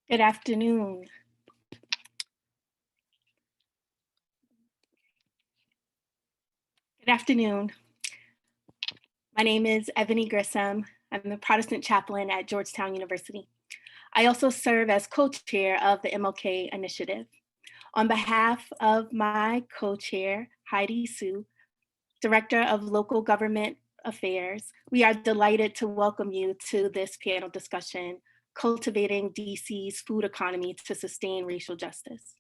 Good afternoon. Good afternoon. My name is Ebony Grissom. I'm the Protestant chaplain at Georgetown University. I also serve as co-chair of the MLK Initiative. On behalf of my co-chair, Heidi Sue, Director of Local Government Affairs, we are delighted to welcome you to this panel discussion, Cultivating DC's Food Economy to Sustain Racial Justice.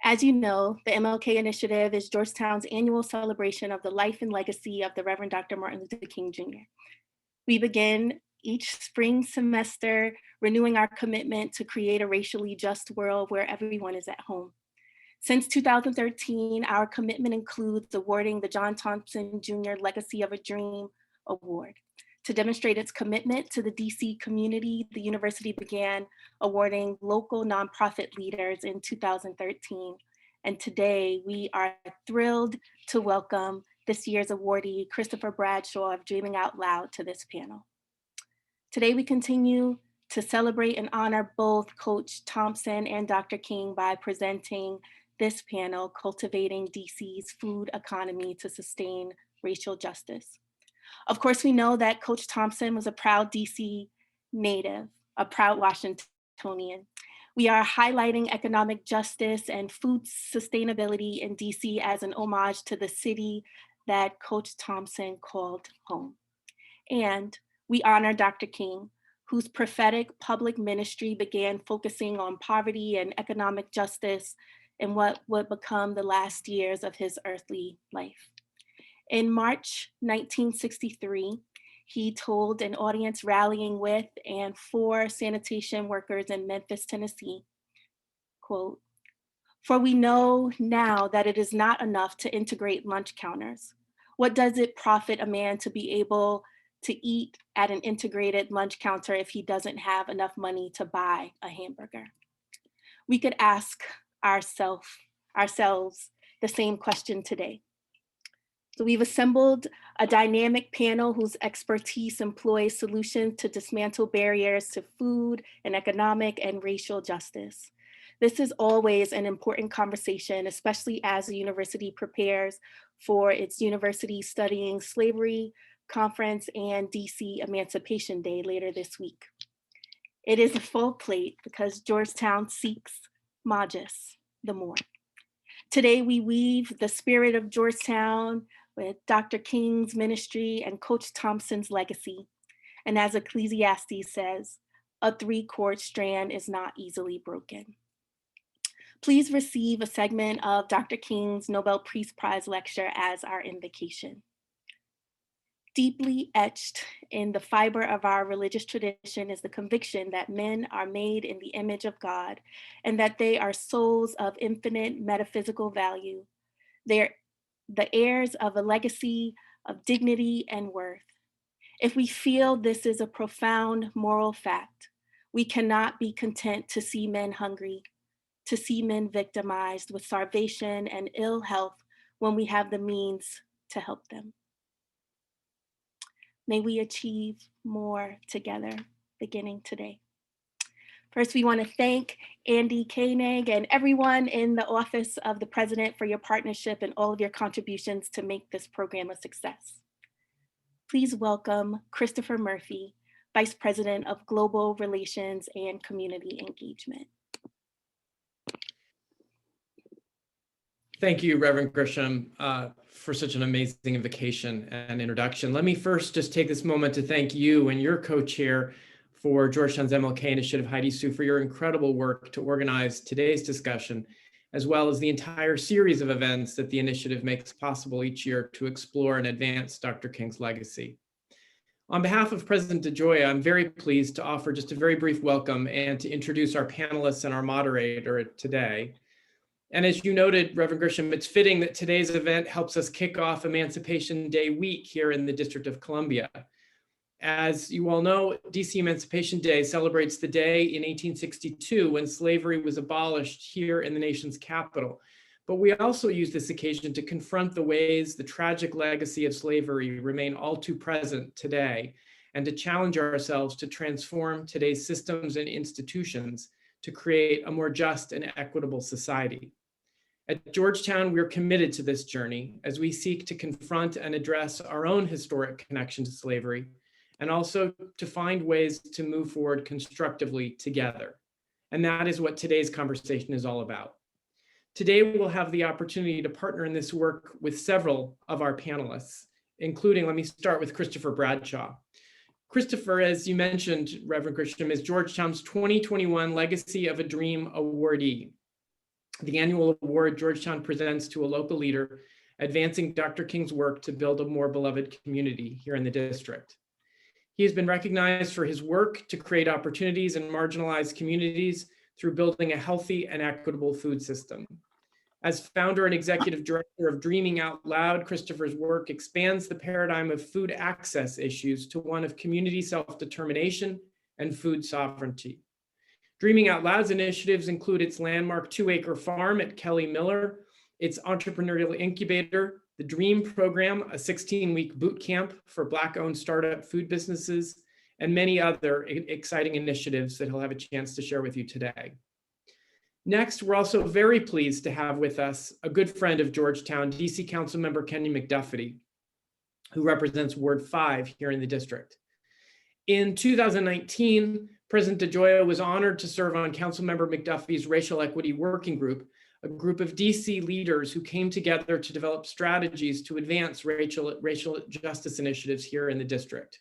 As you know, the MLK Initiative is Georgetown's annual celebration of the life and legacy of the Reverend Dr. Martin Luther King Jr. We begin each spring semester renewing our commitment to create a racially just world where everyone is at home. Since 2013, our commitment includes awarding the John Thompson Jr. Legacy of a Dream Award. To demonstrate its commitment to the DC community, the university began awarding local nonprofit leaders in 2013. And today we are thrilled to welcome this year's awardee, Christopher Bradshaw of Dreaming Out Loud, to this panel. Today we continue to celebrate and honor both Coach Thompson and Dr. King by presenting this panel, Cultivating DC's Food Economy to Sustain Racial Justice. Of course, we know that Coach Thompson was a proud DC native, a proud Washingtonian. We are highlighting economic justice and food sustainability in DC as an homage to the city that Coach Thompson called home. And we honor Dr. King, whose prophetic public ministry began focusing on poverty and economic justice in what would become the last years of his earthly life. In March 1963, he told an audience rallying with and for sanitation workers in Memphis, Tennessee, quote, "For we know now that it is not enough to integrate lunch counters. What does it profit a man to be able to eat at an integrated lunch counter if he doesn't have enough money to buy a hamburger?" We could ask ourselves the same question today. So we've assembled a dynamic panel whose expertise employs solutions to dismantle barriers to food and economic and racial justice. This is always an important conversation, especially as the university prepares for its University Studying Slavery Conference and DC Emancipation Day later this week. It is a full plate because Georgetown seeks Magis the more. Today we weave the spirit of Georgetown with Dr. King's ministry and Coach Thompson's legacy. And as Ecclesiastes says, a three-chord strand is not easily broken. Please receive a segment of Dr. King's Nobel Peace Prize lecture as our invocation. Deeply etched in the fiber of our religious tradition is the conviction that men are made in the image of God and that they are souls of infinite metaphysical value. They're the heirs of a legacy of dignity and worth. If we feel this is a profound moral fact, we cannot be content to see men hungry, to see men victimized with starvation and ill health when we have the means to help them. May we achieve more together beginning today. First, we want to thank Andy Koenig and everyone in the Office of the President for your partnership and all of your contributions to make this program a success. Please welcome Christopher Murphy, Vice President of Global Relations and Community Engagement. Thank you, Reverend Grisham, for such an amazing invocation and introduction. Let me first just take this moment to thank you and your co-chair for Georgetown's MLK Initiative, Heidi Sue, for your incredible work to organize today's discussion, as well as the entire series of events that the initiative makes possible each year to explore and advance Dr. King's legacy. On behalf of President DeGioia, I'm very pleased to offer just a very brief welcome and to introduce our panelists and our moderator today. And as you noted, Reverend Grisham, it's fitting that today's event helps us kick off Emancipation Day week here in the District of Columbia. As you all know, DC Emancipation Day celebrates the day in 1862 when slavery was abolished here in the nation's capital. But we also use this occasion to confront the ways the tragic legacy of slavery remain all too present today, and to challenge ourselves to transform today's systems and institutions to create a more just and equitable society. At Georgetown, we're committed to this journey as we seek to confront and address our own historic connection to slavery, and also to find ways to move forward constructively together. And that is what today's conversation is all about. Today, we'll have the opportunity to partner in this work with several of our panelists, including, let me start with Christopher Bradshaw. Christopher, as you mentioned, Reverend Grisham, is Georgetown's 2021 Legacy of a Dream awardee, the annual award Georgetown presents to a local leader advancing Dr. King's work to build a more beloved community here in the district. He has been recognized for his work to create opportunities in marginalized communities through building a healthy and equitable food system. As founder and executive director of Dreaming Out Loud, Christopher's work expands the paradigm of food access issues to one of community self-determination and food sovereignty. Dreaming Out Loud's initiatives include its landmark 2-acre farm at Kelly Miller, its entrepreneurial incubator, the DREAM program, a 16-week boot camp for Black-owned startup food businesses, and many other exciting initiatives that he'll have a chance to share with you today. Next, we're also very pleased to have with us a good friend of Georgetown, DC Councilmember Kenny McDuffie, who represents Ward 5 here in the district. In 2019, President DeGioia was honored to serve on Councilmember McDuffie's Racial Equity Working Group, a group of DC leaders who came together to develop strategies to advance racial justice initiatives here in the district.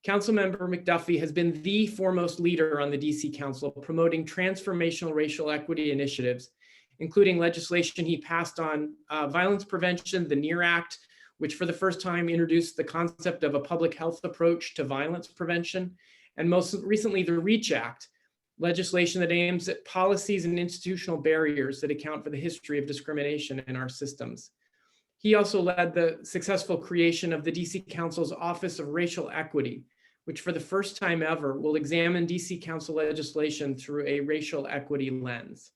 Councilmember McDuffie has been the foremost leader on the DC Council promoting transformational racial equity initiatives, including legislation he passed on violence prevention, the NEAR Act, which for the first time introduced the concept of a public health approach to violence prevention, and most recently the REACH Act, legislation that aims at policies and institutional barriers that account for the history of discrimination in our systems. He also led the successful creation of the DC Council's Office of Racial Equity, which for the first time ever will examine DC Council legislation through a racial equity lens.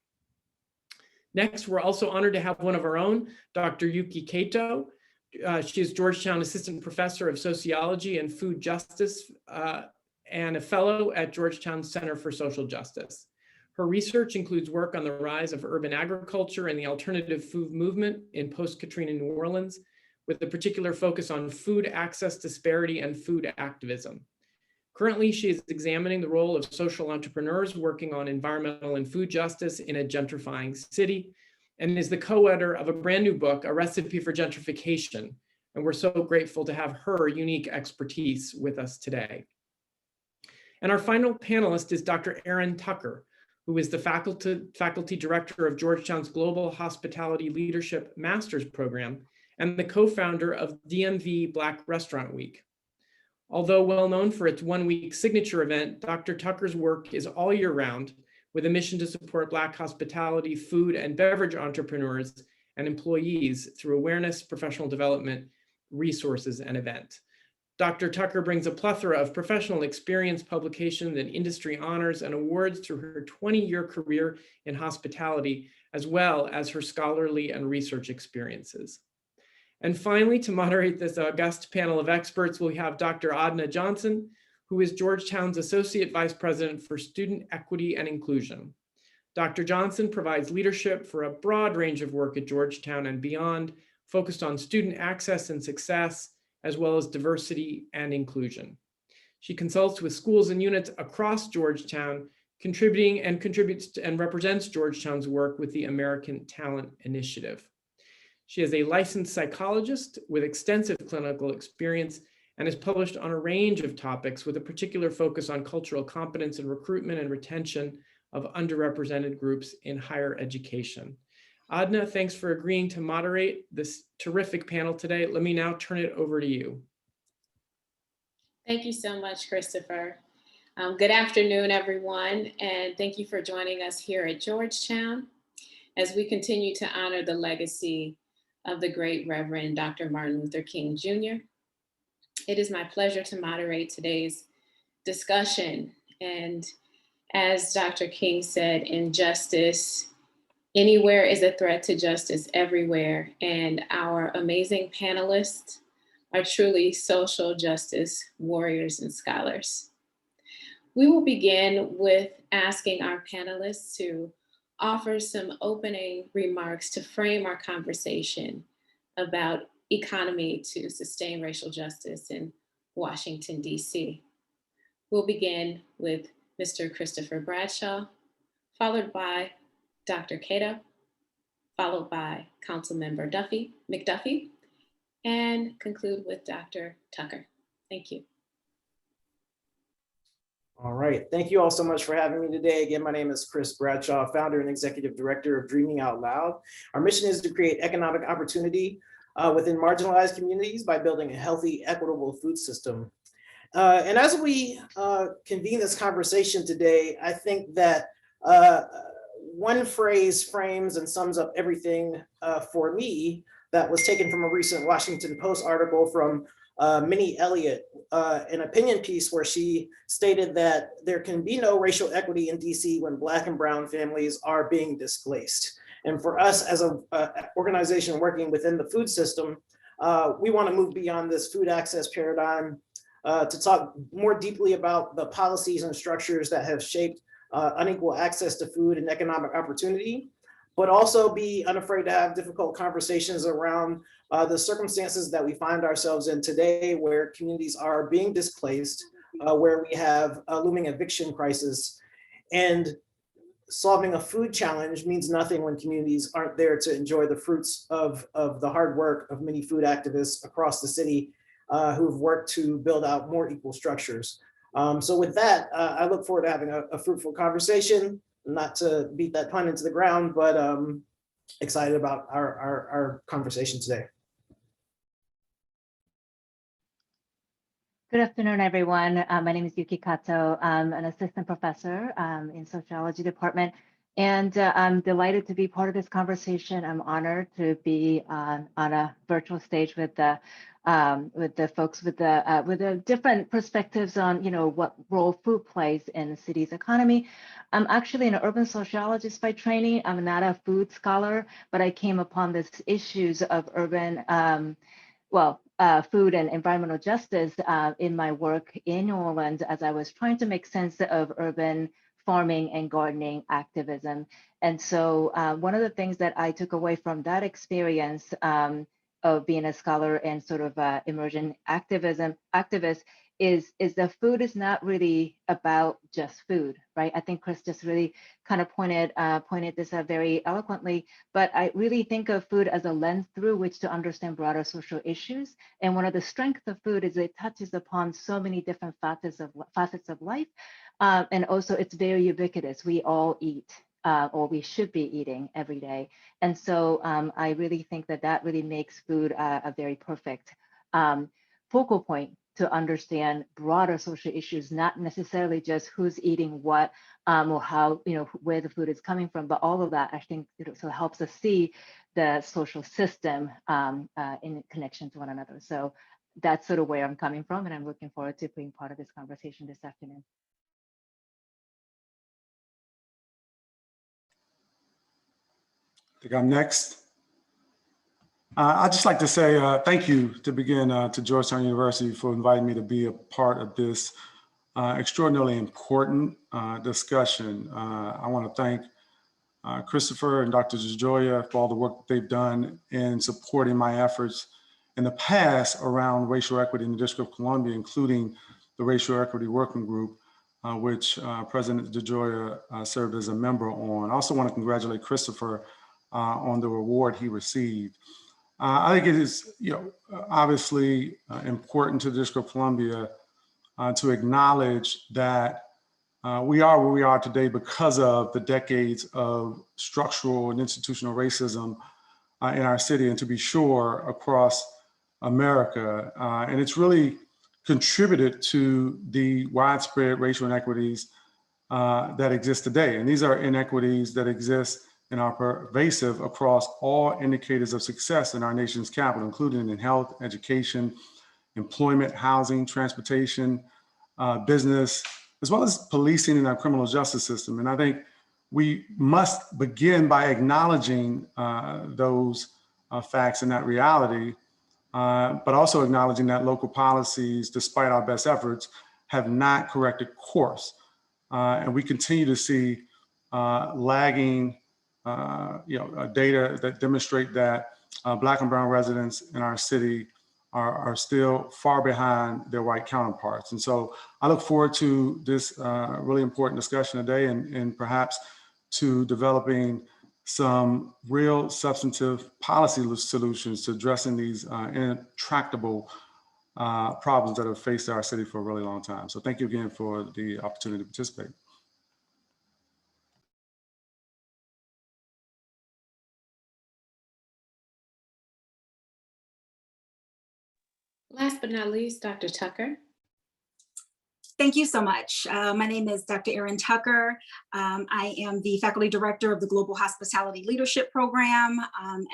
Next, we're also honored to have one of our own, Dr. Yuki Kato. She is Georgetown Assistant Professor of Sociology and Food Justice and a fellow at Georgetown Center for Social Justice. Her research includes work on the rise of urban agriculture and the alternative food movement in post-Katrina New Orleans, with a particular focus on food access disparity and food activism. Currently, she is examining the role of social entrepreneurs working on environmental and food justice in a gentrifying city, and is the co-editor of a brand new book, A Recipe for Gentrification. And we're so grateful to have her unique expertise with us today. And our final panelist is Dr. Erin Tucker, who is the faculty director of Georgetown's Global Hospitality Leadership Master's Program and the co-founder of DMV Black Restaurant Week. Although well known for its one-week signature event, Dr. Tucker's work is all year round with a mission to support Black hospitality, food, and beverage entrepreneurs and employees through awareness, professional development, resources, and events. Dr. Tucker brings a plethora of professional experience, publications, and industry honors and awards through her 20-year career in hospitality, as well as her scholarly and research experiences. And finally, to moderate this august panel of experts, we have Dr. Adna Johnson, who is Georgetown's Associate Vice President for Student Equity and Inclusion. Dr. Johnson provides leadership for a broad range of work at Georgetown and beyond, focused on student access and success, as well as diversity and inclusion. She consults with schools and units across Georgetown, contributes and represents Georgetown's work with the American Talent Initiative. She is a licensed psychologist with extensive clinical experience and has published on a range of topics with a particular focus on cultural competence and recruitment and retention of underrepresented groups in higher education. Adna, thanks for agreeing to moderate this terrific panel today. Let me now turn it over to you. Thank you so much, Christopher. Good afternoon, everyone, and thank you for joining us here at Georgetown as we continue to honor the legacy of the great Reverend Dr. Martin Luther King Jr. It is my pleasure to moderate today's discussion. And as Dr. King said, injustice anywhere is a threat to justice everywhere. And our amazing panelists are truly social justice warriors and scholars. We will begin with asking our panelists to offer some opening remarks to frame our conversation about economy to sustain racial justice in Washington, D.C. We'll begin with Mr. Christopher Bradshaw, followed by Dr. Cato, followed by Councilmember McDuffie, and conclude with Dr. Tucker. Thank you. All right, thank you all so much for having me today. Again, my name is Chris Bradshaw, founder and executive director of Dreaming Out Loud. Our mission is to create economic opportunity within marginalized communities by building a healthy, equitable food system. And as we convene this conversation today, I think that one phrase frames and sums up everything for me that was taken from a recent Washington Post article from Minnie Elliott, an opinion piece where she stated that there can be no racial equity in DC when Black and Brown families are being displaced. And for us as an organization working within the food system, we want to move beyond this food access paradigm to talk more deeply about the policies and structures that have shaped unequal access to food and economic opportunity, but also be unafraid to have difficult conversations around the circumstances that we find ourselves in today, where communities are being displaced, where we have a looming eviction crisis. And solving a food challenge means nothing when communities aren't there to enjoy the fruits of the hard work of many food activists across the city who've worked to build out more equal structures. So with that, I look forward to having a fruitful conversation, not to beat that pun into the ground, but excited about our conversation today. Good afternoon, everyone. My name is Yuki Kato. I'm an assistant professor in sociology department, and I'm delighted to be part of this conversation. I'm honored to be on a virtual stage with the folks with the different perspectives on what role food plays in the city's economy. I'm actually an urban sociologist by training. I'm not a food scholar, but I came upon these issues of urban food and environmental justice in my work in New Orleans as I was trying to make sense of urban farming and gardening activism. And so one of the things that I took away from that experience of being a scholar and sort of emergent activist is that food is not really about just food, right? I think Chris just really kind of pointed this out very eloquently, but I really think of food as a lens through which to understand broader social issues. And one of the strengths of food is it touches upon so many different facets of life. And also it's very ubiquitous. We all eat, or we should be eating every day. And so I really think that really makes food a very perfect focal point to understand broader social issues, not necessarily just who's eating what or how, where the food is coming from, but all of that, I think it also helps us see the social system in connection to one another. So that's sort of where I'm coming from, and I'm looking forward to being part of this conversation this afternoon. I think I'm next. I'd just like to say thank you to begin to Georgetown University for inviting me to be a part of this extraordinarily important discussion. I want to thank Christopher and Dr. DeGioia for all the work that they've done in supporting my efforts in the past around racial equity in the District of Columbia, including the Racial Equity Working Group, which President DeGioia served as a member on. I also want to congratulate Christopher on the award he received. I think it is, obviously important to the District of Columbia to acknowledge that we are where we are today because of the decades of structural and institutional racism in our city, and to be sure across America. And it's really contributed to the widespread racial inequities that exist today. And these are inequities that exist and are pervasive across all indicators of success in our nation's capital, including in health, education, employment, housing, transportation, business, as well as policing and our criminal justice system. And I think we must begin by acknowledging those facts and that reality, but also acknowledging that local policies, despite our best efforts, have not corrected course. And we continue to see lagging data that demonstrate that Black and brown residents in our city are still far behind their white counterparts. And so I look forward to this really important discussion today, and perhaps to developing some real substantive policy solutions to addressing these intractable problems that have faced our city for a really long time. So thank you again for the opportunity to participate. Last but not least, Dr. Tucker. Thank you so much. My name is Dr. Erin Tucker. I am the faculty director of the Global Hospitality Leadership Program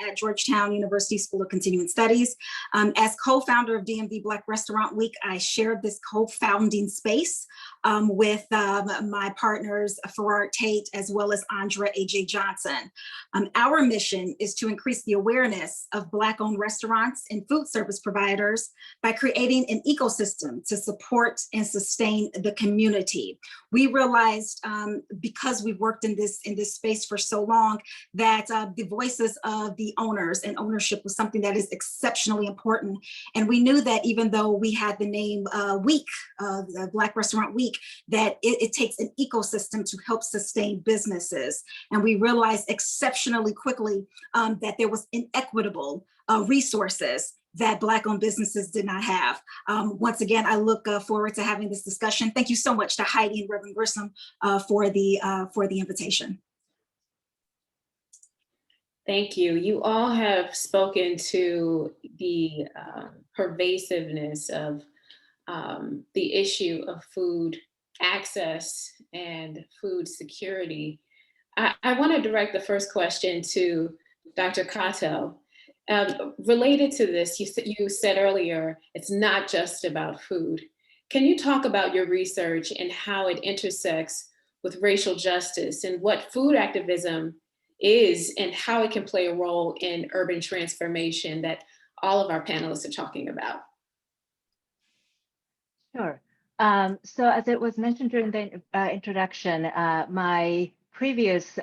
at Georgetown University School of Continuing Studies. As co-founder of DMV Black Restaurant Week, I shared this co-founding space with my partners, Farrar Tate, as well as Andra A.J. Johnson. Our mission is to increase the awareness of Black-owned restaurants and food service providers by creating an ecosystem to support and sustain the community. We realized, because we've worked in this space for so long, that the voices of the owners and ownership was something that is exceptionally important. And we knew that even though we had the name week, the Black Restaurant Week, that it takes an ecosystem to help sustain businesses. And we realized exceptionally quickly that there was inequitable resources that Black-owned businesses did not have. Once again, I look forward to having this discussion. Thank you so much to Heidi and Reverend Grissom for the invitation. Thank you. You all have spoken to the pervasiveness of the issue of food access and food security. I want to direct the first question to Dr. Cato. Related to this, you said earlier, it's not just about food. Can you talk about your research and how it intersects with racial justice and what food activism is and how it can play a role in urban transformation that all of our panelists are talking about? Sure. So as it was mentioned during the introduction, my previous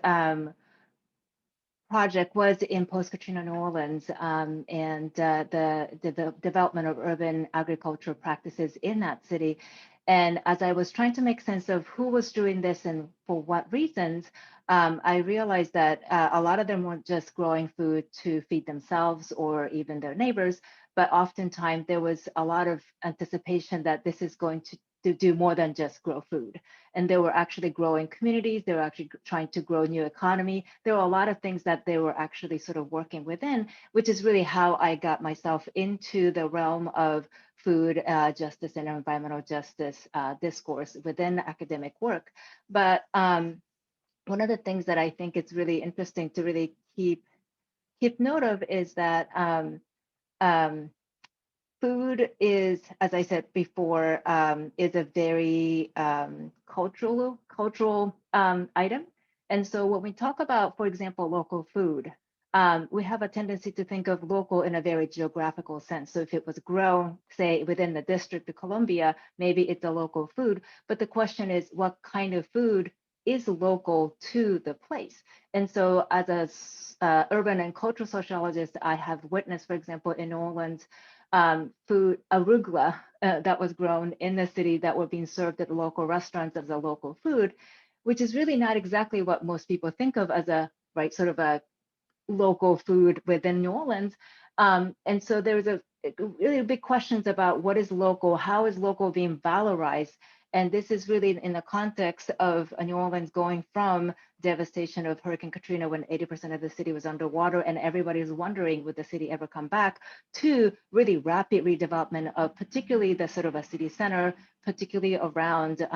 project was in post-Katrina New Orleans and the development of urban agricultural practices in that city. And as I was trying to make sense of who was doing this and for what reasons, I realized that a lot of them weren't just growing food to feed themselves or even their neighbors, but oftentimes there was a lot of anticipation that this is going to do more than just grow food. And they were actually growing communities. They were actually trying to grow new economy. There were a lot of things that they were actually sort of working within, which is really how I got myself into the realm of food justice and environmental justice discourse within academic work. But one of the things that I think it's really interesting to really keep note of is that food is, as I said before, is a very cultural item. And so when we talk about, for example, local food, we have a tendency to think of local in a very geographical sense. So if it was grown, say, within the District of Columbia, maybe it's a local food. But the question is, what kind of food is local to the place? And so as a urban and cultural sociologist, I have witnessed, for example, in New Orleans, food arugula that was grown in the city that were being served at local restaurants as a local food, which is really not exactly what most people think of as a sort of a local food within New Orleans. And so there's a really big questions about what is local, how is local being valorized. And this is really in the context of New Orleans going from devastation of Hurricane Katrina when 80% of the city was underwater and everybody was wondering, would the city ever come back, to really rapid redevelopment of particularly the sort of a city center, particularly around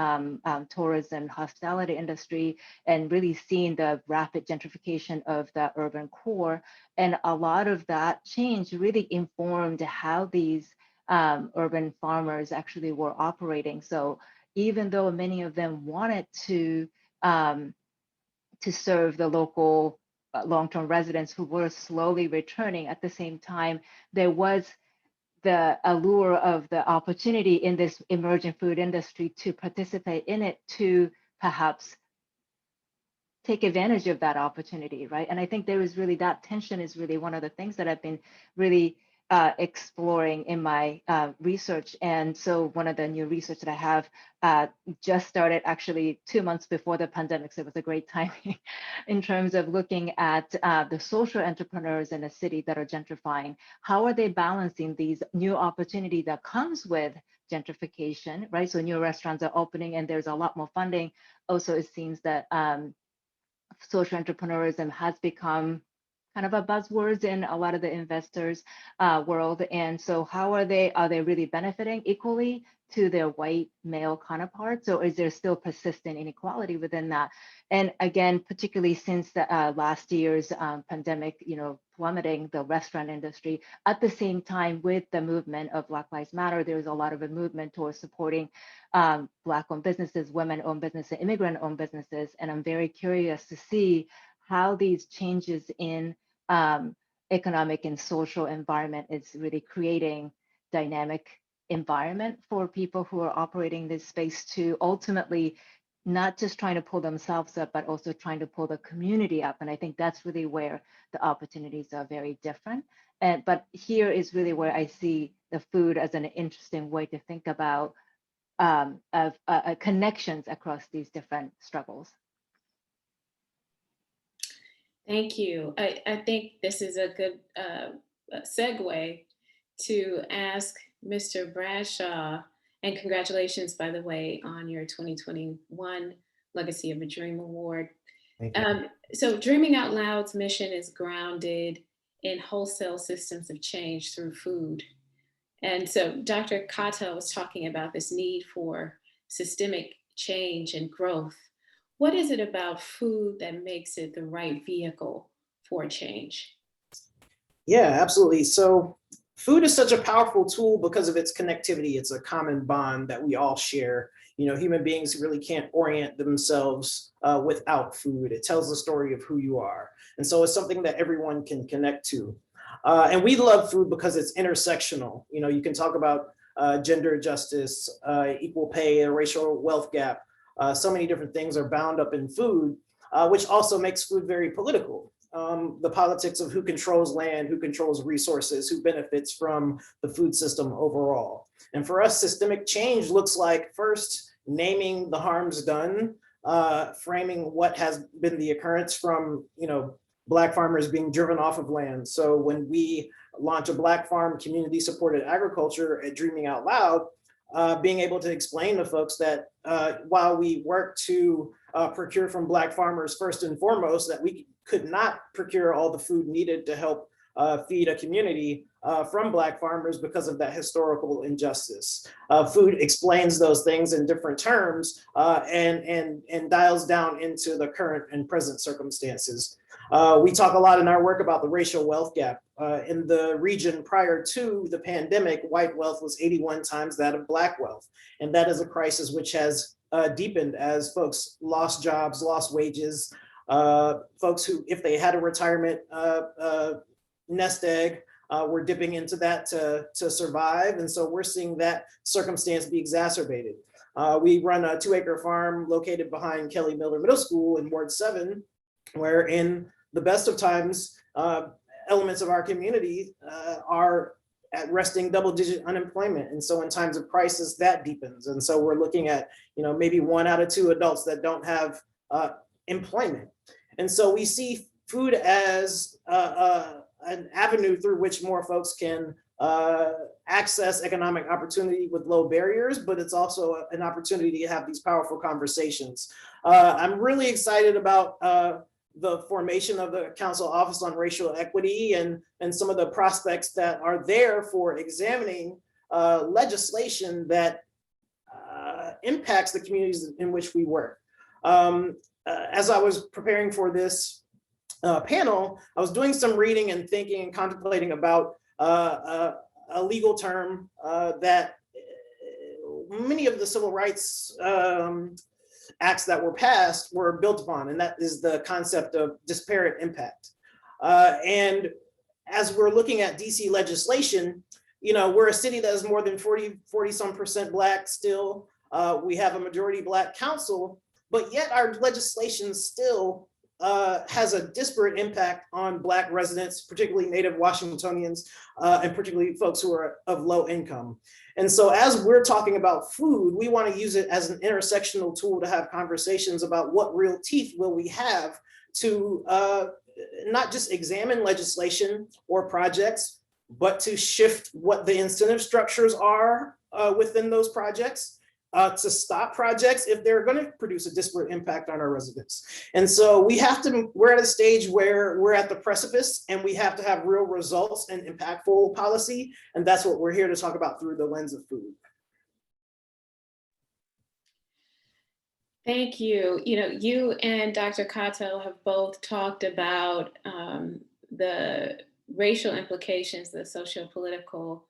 tourism, hospitality industry, and really seeing the rapid gentrification of the urban core. And a lot of that change really informed how these urban farmers actually were operating. So even though many of them wanted to serve the local long-term residents who were slowly returning, at the same time, there was the allure of the opportunity in this emerging food industry to participate in it, to perhaps take advantage of that opportunity, right? And I think there is really, that tension is really one of the things that I've been really exploring in my research. And so one of the new research that I have just started actually 2 months before the pandemic, so it was a great timing in terms of looking at the social entrepreneurs in a city that are gentrifying. How are they balancing these new opportunity that comes with gentrification, right? So new restaurants are opening and there's a lot more funding. Also, it seems that social entrepreneurism has become kind of a buzzword in a lot of the investors world. And so how are they really benefiting equally to their white male counterparts, or is there still persistent inequality within that? And again, particularly since the last year's pandemic, plummeting the restaurant industry, at the same time with the movement of Black Lives Matter, there's a lot of a movement towards supporting Black-owned businesses, women-owned businesses, immigrant-owned businesses. And I'm very curious to see how these changes in economic and social environment is really creating dynamic environment for people who are operating this space to ultimately not just trying to pull themselves up, but also trying to pull the community up. And I think that's really where the opportunities are very different. But here is really where I see the food as an interesting way to think about connections across these different struggles. Thank you. I think this is a good segue to ask Mr. Bradshaw, and congratulations, by the way, on your 2021 Legacy of a Dream Award. Thank you. So Dreaming Out Loud's mission is grounded in wholesale systems of change through food. And so Dr. Kata was talking about this need for systemic change and growth. What is it about food that makes it the right vehicle for change? Yeah, absolutely. So food is such a powerful tool because of its connectivity. It's a common bond that we all share. Human beings really can't orient themselves without food. It tells the story of who you are. And so it's something that everyone can connect to. And we love food because it's intersectional. You can talk about gender justice, equal pay, a racial wealth gap. So many different things are bound up in food, which also makes food very political. The politics of who controls land, who controls resources, who benefits from the food system overall. And for us, systemic change looks like first naming the harms done, framing what has been the occurrence from, Black farmers being driven off of land. So when we launch a Black farm community supported agriculture at Dreaming Out Loud, being able to explain to folks that while we work to procure from Black farmers first and foremost, that we could not procure all the food needed to help feed a community from Black farmers because of that historical injustice. Food explains those things in different terms and dials down into the current and present circumstances. We talk a lot in our work about the racial wealth gap. In the region prior to the pandemic, white wealth was 81 times that of Black wealth. And that is a crisis which has deepened as folks lost jobs, lost wages, folks who, if they had a retirement nest egg, were dipping into that to survive. And so we're seeing that circumstance be exacerbated. We run a 2-acre farm located behind Kelly Miller Middle School in Ward 7, where in the best of times, elements of our community are at resting double-digit unemployment. And so in times of crisis, that deepens. And so we're looking at, maybe 1 out of 2 adults that don't have employment. And so we see food as an avenue through which more folks can access economic opportunity with low barriers, but it's also an opportunity to have these powerful conversations. I'm really excited about the formation of the Council Office on Racial Equity and some of the prospects that are there for examining legislation that impacts the communities in which we work. As I was preparing for this panel, I was doing some reading and thinking and contemplating about a legal term that many of the civil rights acts that were passed were built upon, and that is the concept of disparate impact. And as we're looking at DC legislation, we're a city that is more than 40 some percent Black still. We have a majority Black council, but yet our legislation still has a disparate impact on Black residents, particularly Native Washingtonians, and particularly folks who are of low income. And so as we're talking about food, we want to use it as an intersectional tool to have conversations about what real teeth will we have to not just examine legislation or projects, but to shift what the incentive structures are within those projects, to stop projects if they're going to produce a disparate impact on our residents. And so we're at a stage where we're at the precipice and we have to have real results and impactful policy. And that's what we're here to talk about through the lens of food. Thank you. You and Dr. Cato have both talked about the racial implications, the socio-political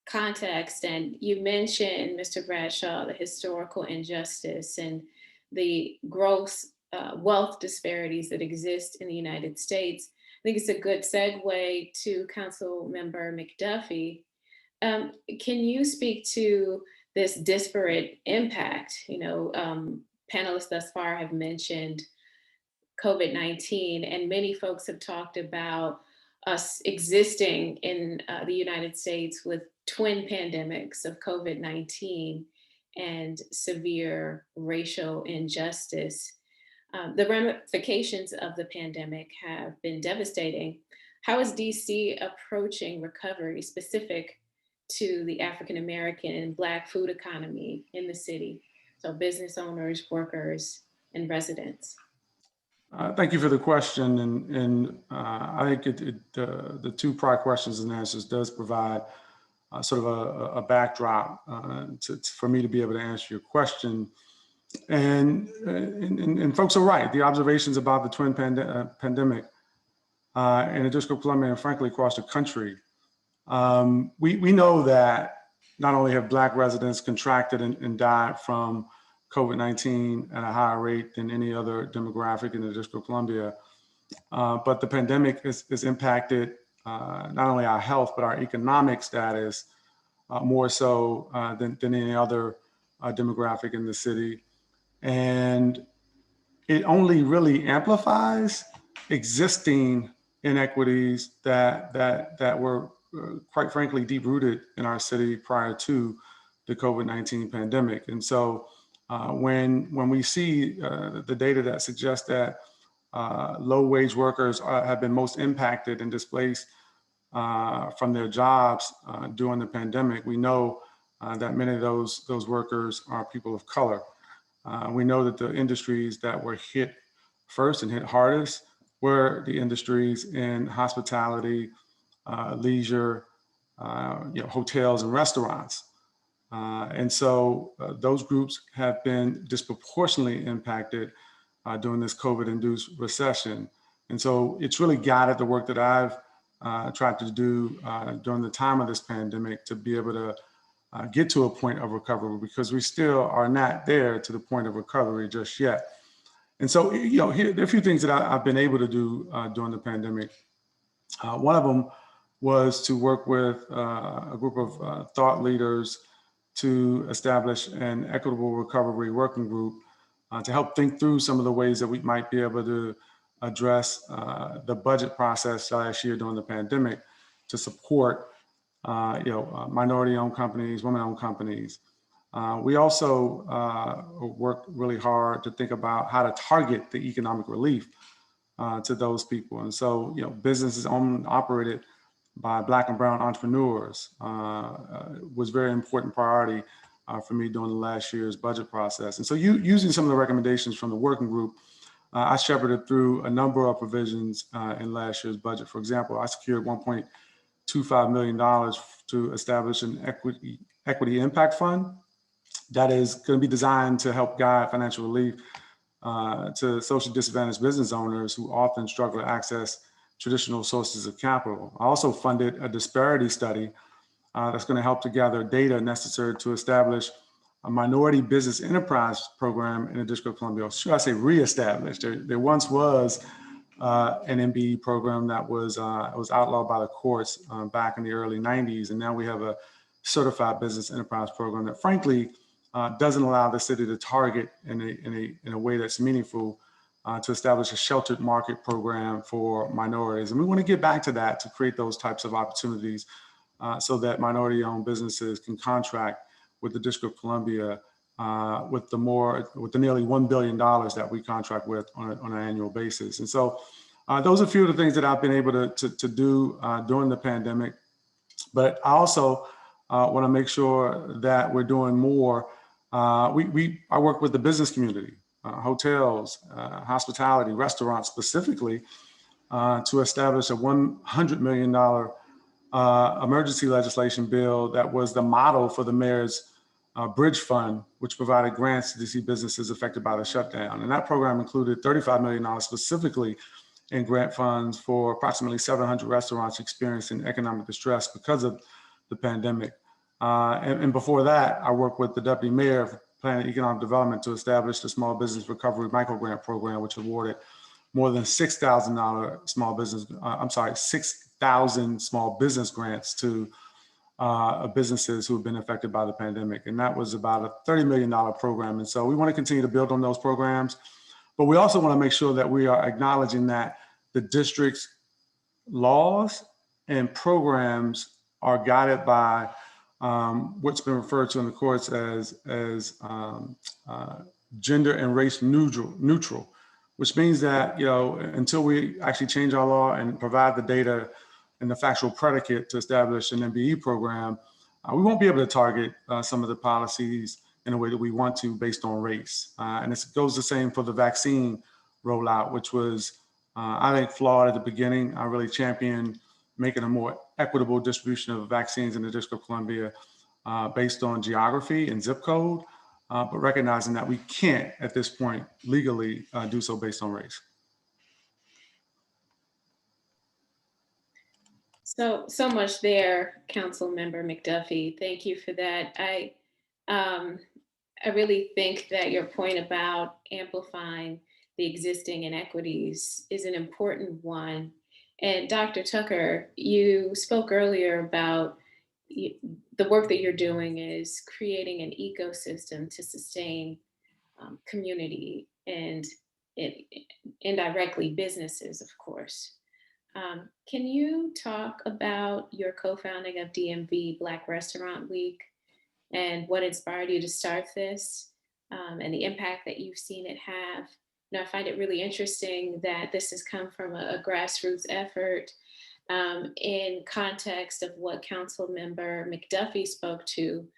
context, and you mentioned, Mr. Bradshaw, the historical injustice and the gross wealth disparities that exist in the United States. I think it's a good segue to Council Member McDuffie. Can you speak to this disparate impact? Panelists thus far have mentioned COVID-19, and many folks have talked about us existing in the United States with twin pandemics of COVID-19 and severe racial injustice. The ramifications of the pandemic have been devastating. How is DC approaching recovery specific to the African American and Black food economy in the city? So business owners, workers, and residents. Thank you for the question. And I think the two prior questions and answers does provide sort of a backdrop for me to be able to answer your question. And folks are right. The observations about the twin pandemic in the District of Columbia and frankly across the country, we know that not only have Black residents contracted and died from COVID-19 at a higher rate than any other demographic in the District of Columbia, but the pandemic has impacted not only our health, but our economic status more so than any other demographic in the city. And it only really amplifies existing inequities that were quite frankly deep-rooted in our city prior to the COVID-19 pandemic. And so when we see the data that suggests that low-wage workers have been most impacted and displaced from their jobs during the pandemic, we know that many of those workers are people of color. We know that the industries that were hit first and hit hardest were the industries in hospitality, leisure, hotels and restaurants. And so those groups have been disproportionately impacted during this COVID-induced recession. And so it's really guided the work that I've tried to do during the time of this pandemic to be able to get to a point of recovery, because we still are not there to the point of recovery just yet. And so, there are a few things that I've been able to do during the pandemic. One of them was to work with a group of thought leaders to establish an equitable recovery working group to help think through some of the ways that we might be able to address the budget process last year during the pandemic to support minority-owned companies, women-owned companies. We also worked really hard to think about how to target the economic relief to those people. And so, businesses owned and operated by Black and brown entrepreneurs was a very important priority for me during the last year's budget process. And so using some of the recommendations from the working group, I shepherded through a number of provisions in last year's budget. For example, I secured $1.25 million to establish an equity impact fund that is going to be designed to help guide financial relief to socially disadvantaged business owners who often struggle to access traditional sources of capital. I also funded a disparity study that's going to help to gather data necessary to establish a minority business enterprise program in the District of Columbia. Or should I say reestablished? There once was an MBE program that was outlawed by the courts back in the early 90s. And now we have a certified business enterprise program that frankly doesn't allow the city to target in a way that's meaningful to establish a sheltered market program for minorities. And we want to get back to that, to create those types of opportunities so that minority-owned businesses can contract with the District of Columbia with the nearly $1 billion that we contract with on an annual basis. And so those are a few of the things that I've been able to do during the pandemic. But I also want to make sure that we're doing more. I work with the business community, hotels, hospitality, restaurants specifically, to establish a $100 million emergency legislation bill that was the model for the mayor's bridge fund, which provided grants to DC businesses affected by the shutdown. And that program included $35 million specifically in grant funds for approximately 700 restaurants experiencing economic distress because of the pandemic. And before that, I worked with the deputy mayor of Planning and Economic Development to establish the Small Business Recovery Microgrant Program, which awarded more than 6,000 small business grants to businesses who have been affected by the pandemic. And that was about a $30 million program. And so we want to continue to build on those programs, but we also want to make sure that we are acknowledging that the district's laws and programs are guided by what's been referred to in the courts as gender and race neutral, which means that, until we actually change our law and provide the data and the factual predicate to establish an MBE program, we won't be able to target some of the policies in a way that we want to based on race. And it goes the same for the vaccine rollout, which was, I think, flawed at the beginning. I really championed making a more equitable distribution of vaccines in the District of Columbia based on geography and zip code, but recognizing that we can't at this point legally do so based on race. So much there, Council Member McDuffie. Thank you for that. I really think that your point about amplifying the existing inequities is an important one. And Dr. Tucker, you spoke earlier about the work that you're doing is creating an ecosystem to sustain community and indirectly businesses, of course. Can you talk about your co-founding of DMV Black Restaurant Week and what inspired you to start this and the impact that you've seen it have? I find it really interesting that this has come from a grassroots effort in context of what Council Member McDuffie spoke to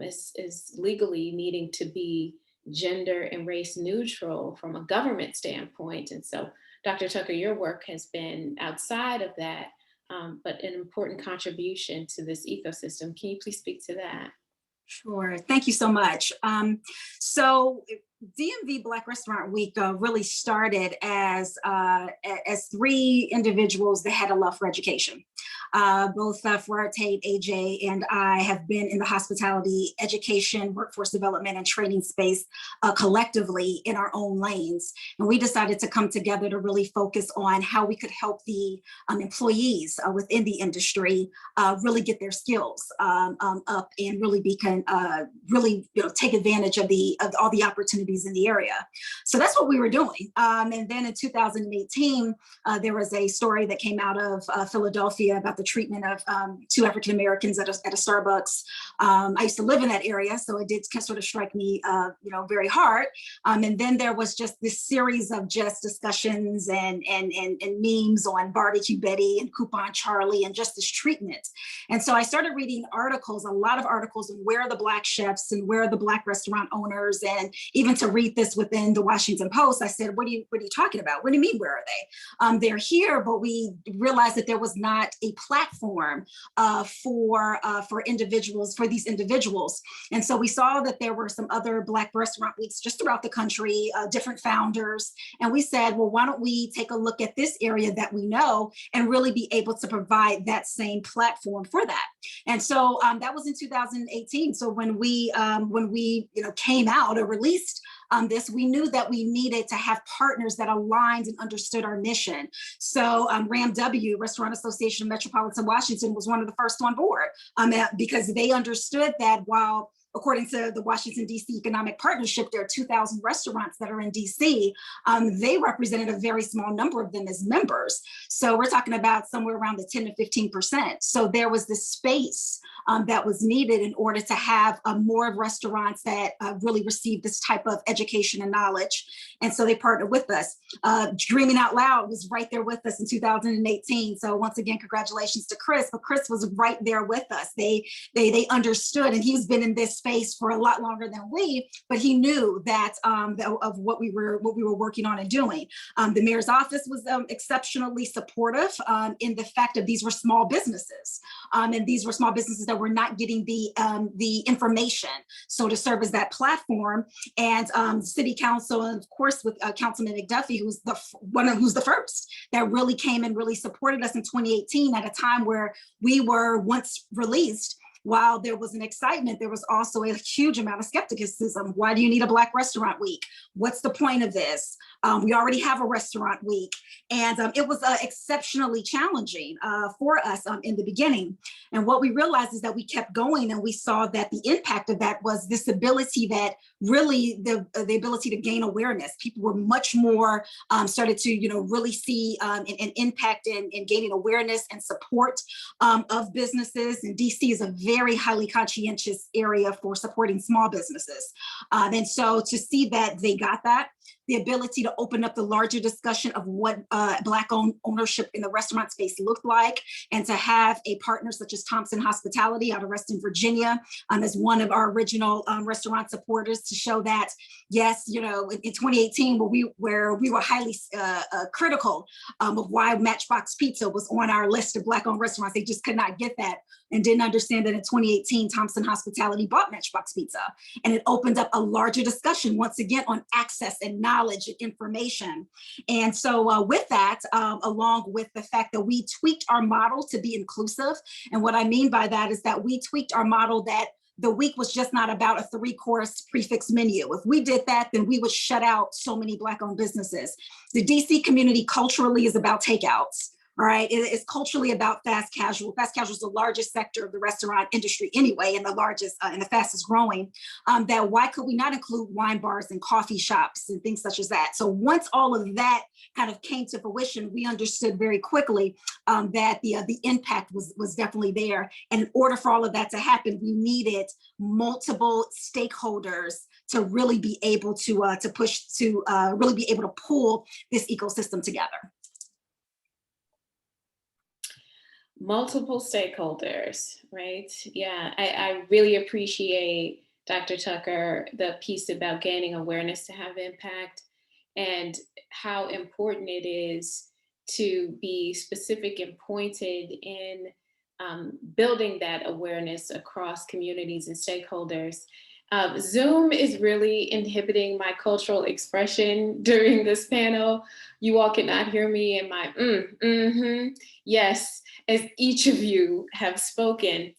is legally needing to be gender and race neutral from a government standpoint. And so, Dr. Tucker, your work has been outside of that, but an important contribution to this ecosystem. Can you please speak to that? Sure. Thank you so much. So DMV Black Restaurant Week really started as three individuals that had a love for education. Both Farah Tate, AJ, and I have been in the hospitality, education, workforce development, and training space collectively in our own lanes. And we decided to come together to really focus on how we could help the employees within the industry really get their skills up and really take advantage of all the opportunities in the area. So that's what we were doing. And then in 2018, there was a story that came out of Philadelphia about the treatment of two African Americans at a Starbucks. I used to live in that area, so it did sort of strike me, very hard. And then there was just this series of just discussions and memes on Barbecue Betty and Coupon Charlie and just this treatment. And so I started reading articles, a lot of articles on where are the Black chefs and where are the Black restaurant owners, and even to read this within the Washington Post, I said, what are you talking about? What do you mean, where are they? They're here, but we realized that there was not a platform for individuals, for these individuals. And so we saw that there were some other Black restaurant weeks just throughout the country, different founders. And we said, well, why don't we take a look at this area that we know and really be able to provide that same platform for that. And so that was in 2018. So when we came out or released this, we knew that we needed to have partners that aligned and understood our mission. So RAMW, Restaurant Association of Metropolitan Washington, was one of the first on board because they understood that while according to the Washington, D.C. Economic Partnership, there are 2,000 restaurants that are in D.C. They represented a very small number of them as members. So we're talking about somewhere around the 10 to 15%. So there was this space that was needed in order to have more restaurants that really receive this type of education and knowledge. And so they partnered with us. Dreaming Out Loud was right there with us in 2018. So once again, congratulations to Chris, but Chris was right there with us. They understood, and he's been in this space for a lot longer than we, but he knew that of what we were working on and doing. The mayor's office was exceptionally supportive in the fact that these were small businesses, and these were small businesses that were not getting the information. So to serve as that platform, and city council, and of course with Councilman McDuffie, who's the first that really came and really supported us in 2018 at a time where we were once released. While there was an excitement, there was also a huge amount of skepticism. Why do you need a Black Restaurant Week? What's the point of this? We already have a restaurant week. And it was exceptionally challenging for us in the beginning. And what we realized is that we kept going, and we saw that the impact of that was this ability that really the ability to gain awareness. People were much more started to really see an impact in gaining awareness and support of businesses. And DC is a very highly conscientious area for supporting small businesses. And so to see that they got that, the ability to open up the larger discussion of what Black ownership in the restaurant space looked like, and to have a partner such as Thompson Hospitality out of Reston, Virginia, as one of our original restaurant supporters, to show that, yes, in 2018, where we were highly critical of why Matchbox Pizza was on our list of Black-owned restaurants. They just could not get that, and didn't understand that in 2018, Thompson Hospitality bought Matchbox Pizza. And it opened up a larger discussion, once again, on access and knowledge and information. And so with that, along with the fact that we tweaked our model to be inclusive. And what I mean by that is that we tweaked our model that the week was just not about a 3-course prefix menu. If we did that, then we would shut out so many Black-owned businesses. The DC community culturally is about takeouts. All right, it's culturally about fast casual. Fast casual is the largest sector of the restaurant industry anyway, and the largest and the fastest growing. That why could we not include wine bars and coffee shops and things such as that? So once all of that kind of came to fruition, we understood very quickly that the impact was definitely there. And in order for all of that to happen, we needed multiple stakeholders to really be able to push to really be able to pull this ecosystem together. Multiple stakeholders, right? Yeah, I really appreciate, Dr. Tucker, the piece about gaining awareness to have impact, and how important it is to be specific and pointed in building that awareness across communities and stakeholders. Zoom is really inhibiting my cultural expression during this panel. You all cannot hear me in my yes, as each of you have spoken.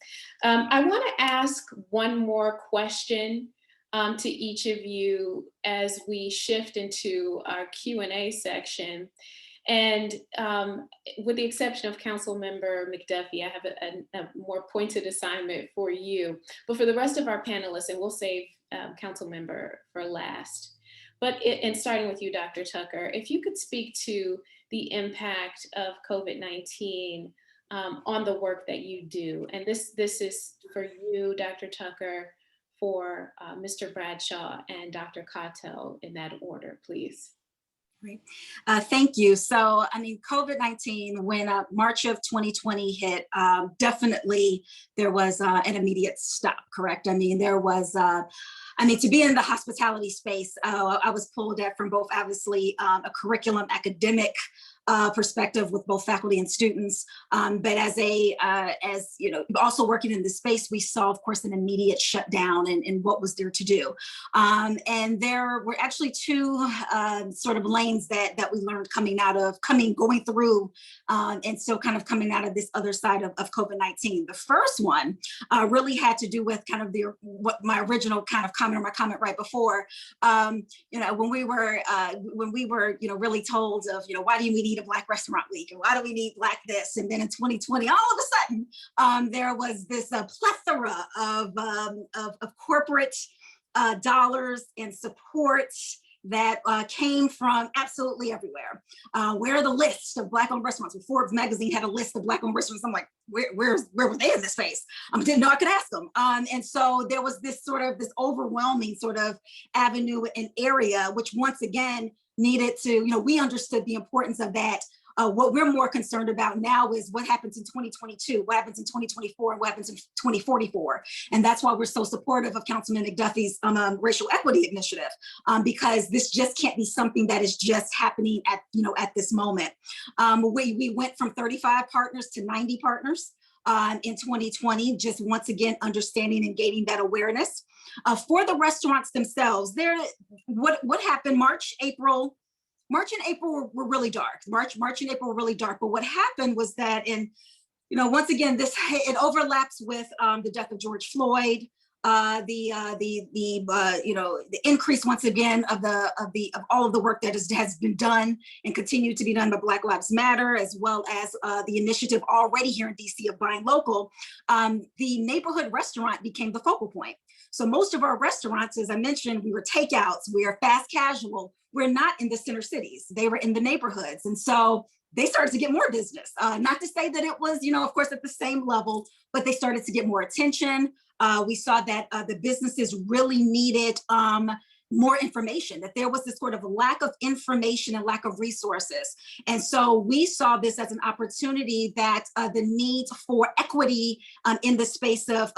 I want to ask one more question to each of you as we shift into our Q&A section. And with the exception of Councilmember McDuffie, I have a more pointed assignment for you. But for the rest of our panelists, and we'll save Councilmember for last. But and starting with you, Dr. Tucker, if you could speak to the impact of COVID-19 on the work that you do. And this is for you, Dr. Tucker, for Mr. Bradshaw and Dr. Cato, in that order, please. Great. Thank you. So, I mean, COVID-19, when March of 2020 hit, definitely there was an immediate stop, correct? I mean, there was, to be in the hospitality space, I was pulled at from both, obviously, a curriculum academic perspective with both faculty and students. But as also working in this space, we saw, of course, an immediate shutdown and what was there to do. And there were actually two sort of lanes that we learned going through, and so kind of coming out of this other side of COVID-19. The first one really had to do with kind of what my original kind of comment, or my comment right before, when we were really told of, why do we need need a Black Restaurant Week? And why do we need Black this? And then in 2020, all of a sudden, there was this plethora of corporate dollars and support that came from absolutely everywhere. Where are the lists of Black-owned restaurants? When Forbes magazine had a list of Black-owned restaurants, I'm like, where were they in this space? Didn't know I could ask them. And so there was this overwhelming sort of avenue and area, which once again needed to, we understood the importance of that. What we're more concerned about now is what happens in 2022, what happens in 2024, and what happens in 2044. And that's why we're so supportive of Councilman McDuffie's racial equity initiative, because this just can't be something that is just happening at this moment. We went from 35 partners to 90 partners in 2020, just once again, understanding and gaining that awareness. For the restaurants themselves, what happened March and April were really dark. March and April were really dark. But what happened was that, once again, it overlaps with the death of George Floyd, the increase once again of all of the work that has been done and continued to be done by Black Lives Matter, as well as the initiative already here in DC of buying local. The neighborhood restaurant became the focal point. So most of our restaurants, as I mentioned, we were takeouts, we are fast casual. We're not in the center cities. They were in the neighborhoods. And so they started to get more business. Not to say that it was, of course, at the same level, but they started to get more attention. We saw that the businesses really needed more information, that there was this sort of lack of information and lack of resources. And so we saw this as an opportunity that the need for equity in the space of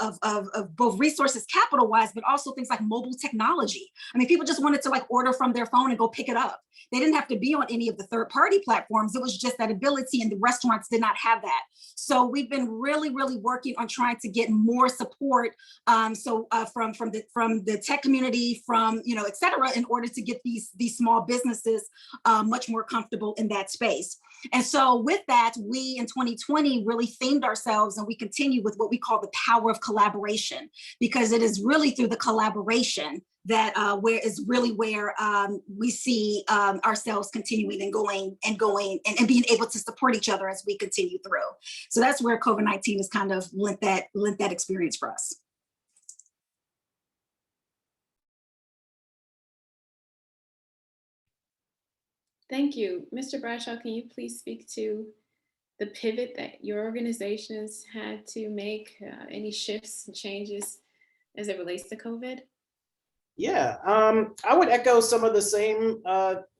both resources capital-wise, but also things like mobile technology. I mean, people just wanted to order from their phone and go pick it up. They didn't have to be on any of the third-party platforms. It was just that ability, and the restaurants did not have that. So we've been really, really working on trying to get more support. From the tech community, et cetera, in order to get these small businesses much more comfortable in that space. And so with that, we in 2020 really themed ourselves, and we continue with what we call the power of collaboration, because it is really through the collaboration that where we see ourselves continuing and going and being able to support each other as we continue through. So that's where COVID-19 has kind of lent that experience for us. Thank you. Mr. Bradshaw, can you please speak to the pivot that your organization has had to make, any shifts and changes as it relates to COVID? Yeah, I would echo some of the same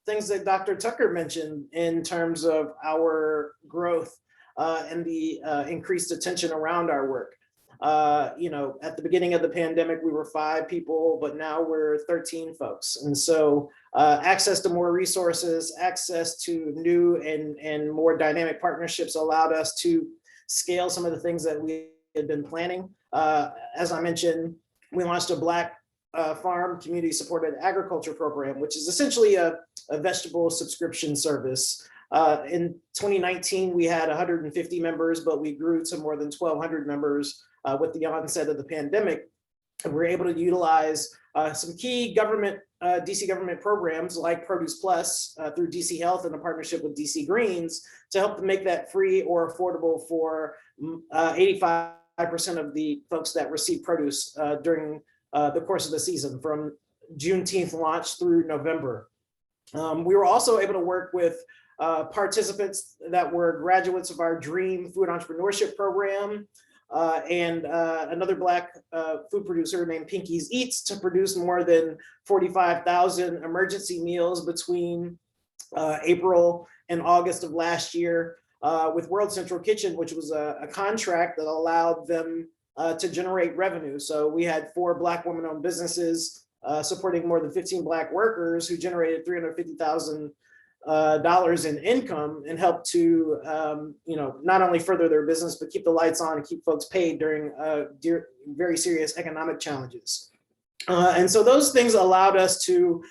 things that Dr. Tucker mentioned in terms of our growth and the increased attention around our work. At the beginning of the pandemic, we were 5 people, but now we're 13 folks. And so access to more resources, access to new and more dynamic partnerships allowed us to scale some of the things that we had been planning. As I mentioned, we launched a Black farm community supported agriculture program, which is essentially a vegetable subscription service. In 2019, we had 150 members, but we grew to more than 1,200 members with the onset of the pandemic. And we're able to utilize some key government, DC government programs like Produce Plus through DC Health in a partnership with DC Greens to help to make that free or affordable for 85% of the folks that receive produce during the course of the season, from Juneteenth launch through November. We were also able to work with participants that were graduates of our Dream Food Entrepreneurship Program and another Black food producer named Pinky's Eats to produce more than 45,000 emergency meals between April and August of last year with World Central Kitchen, which was a contract that allowed them to generate revenue. So we had 4 Black women-owned businesses supporting more than 15 Black workers who generated $350,000 in income and helped to, not only further their business, but keep the lights on and keep folks paid during very serious economic challenges. And so those things allowed us to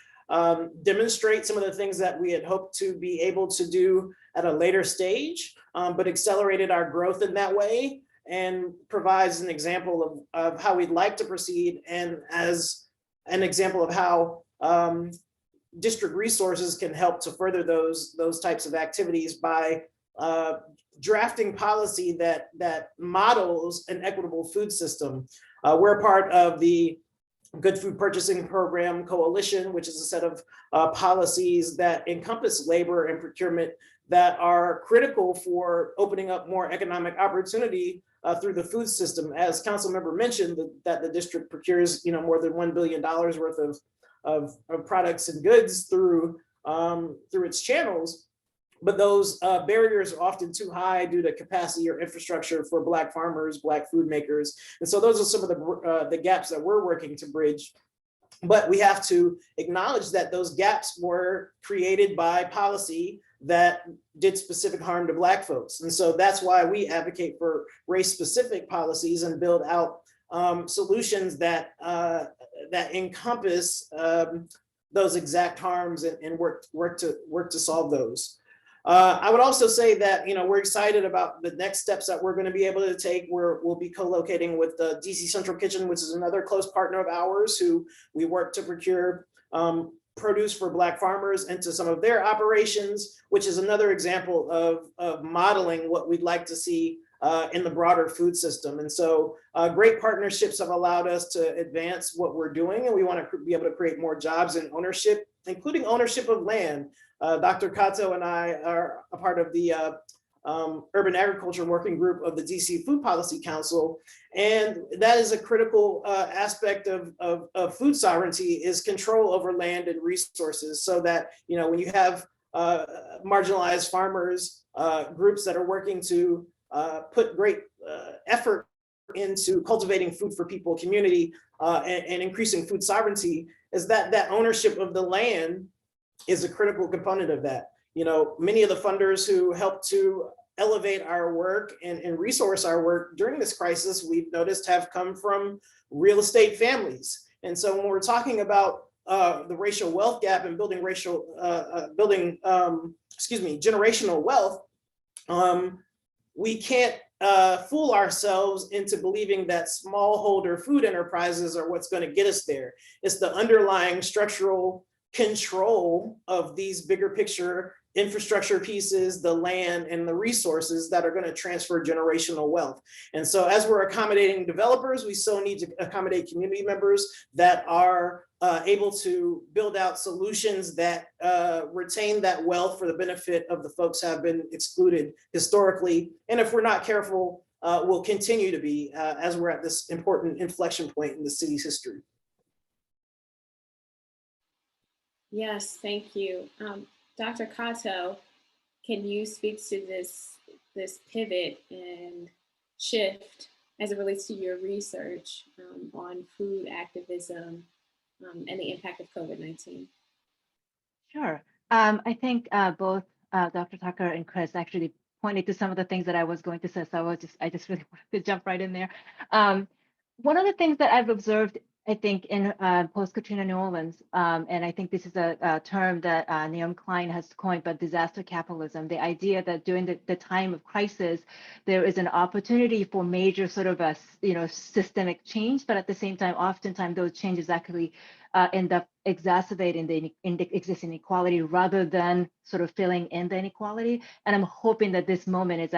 demonstrate some of the things that we had hoped to be able to do at a later stage, but accelerated our growth in that way, and provides an example of how we'd like to proceed, and as an example of how district resources can help to further those types of activities by drafting policy that models an equitable food system. We're part of the Good Food Purchasing Program Coalition, which is a set of policies that encompass labor and procurement that are critical for opening up more economic opportunity through the food system. As council member mentioned, that the district procures more than $1 billion worth of products and goods through its channels. But those barriers are often too high due to capacity or infrastructure for Black farmers, Black food makers. And so those are some of the gaps that we're working to bridge. But we have to acknowledge that those gaps were created by policy that did specific harm to Black folks. And so that's why we advocate for race-specific policies and build out solutions that encompass those exact harms and work to solve those. I would also say that we're excited about the next steps that we're going to be able to take. We'll be co-locating with the DC Central Kitchen, which is another close partner of ours, who we work to procure produce for Black farmers into some of their operations, which is another example of modeling what we'd like to see in the broader food system. And so great partnerships have allowed us to advance what we're doing, and we want to be able to create more jobs and ownership, including ownership of land. Dr. Kato and I are a part of the Urban Agriculture Working Group of the DC Food Policy Council. And that is a critical aspect of food sovereignty, is control over land and resources, so that, when you have marginalized farmers, groups that are working to put great effort into cultivating food for people, community, and increasing food sovereignty, is that ownership of the land is a critical component of that. Many of the funders who help to elevate our work and resource our work during this crisis, we've noticed, have come from real estate families. And so when we're talking about the racial wealth gap and building generational wealth, we can't fool ourselves into believing that smallholder food enterprises are what's going to get us there. It's the underlying structural control of these bigger picture infrastructure pieces, the land and the resources that are going to transfer generational wealth. And so as we're accommodating developers, we still need to accommodate community members that are able to build out solutions that retain that wealth for the benefit of the folks who have been excluded historically. And if we're not careful, will continue to be as we're at this important inflection point in the city's history. Yes, thank you. Dr. Kato, can you speak to this pivot and shift as it relates to your research on food activism and the impact of COVID-19? Sure. I think both Dr. Tucker and Chris actually pointed to some of the things that I was going to say, so I just really wanted to jump right in there. One of the things that I've observed, I think, in post-Katrina New Orleans, and I think this is a term that Naomi Klein has coined, but disaster capitalism, the idea that during the time of crisis, there is an opportunity for major sort of a systemic change, but at the same time, oftentimes those changes actually end up exacerbating the existing inequality rather than sort of filling in the inequality. And I'm hoping that this moment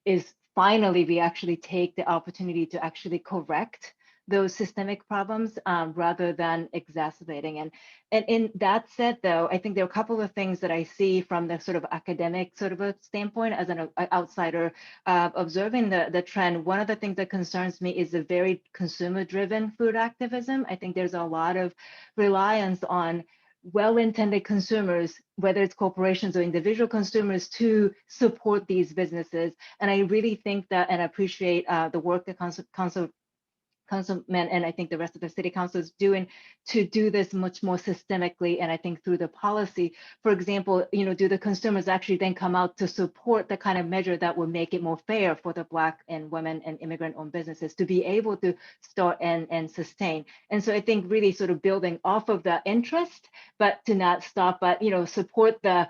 is finally we actually take the opportunity to actually correct those systemic problems rather than exacerbating. And in that said, though, I think there are a couple of things that I see from the sort of academic sort of a standpoint as an outsider observing the trend. One of the things that concerns me is the very consumer-driven food activism. I think there's a lot of reliance on well-intended consumers, whether it's corporations or individual consumers, to support these businesses. And I really think that and appreciate the work that Councilman and I think the rest of the city council is doing to do this much more systemically, and I think through the policy. For example, do the consumers actually then come out to support the kind of measure that will make it more fair for the Black and women and immigrant-owned businesses to be able to start and sustain? And so I think really sort of building off of the interest, but to not stop, but support the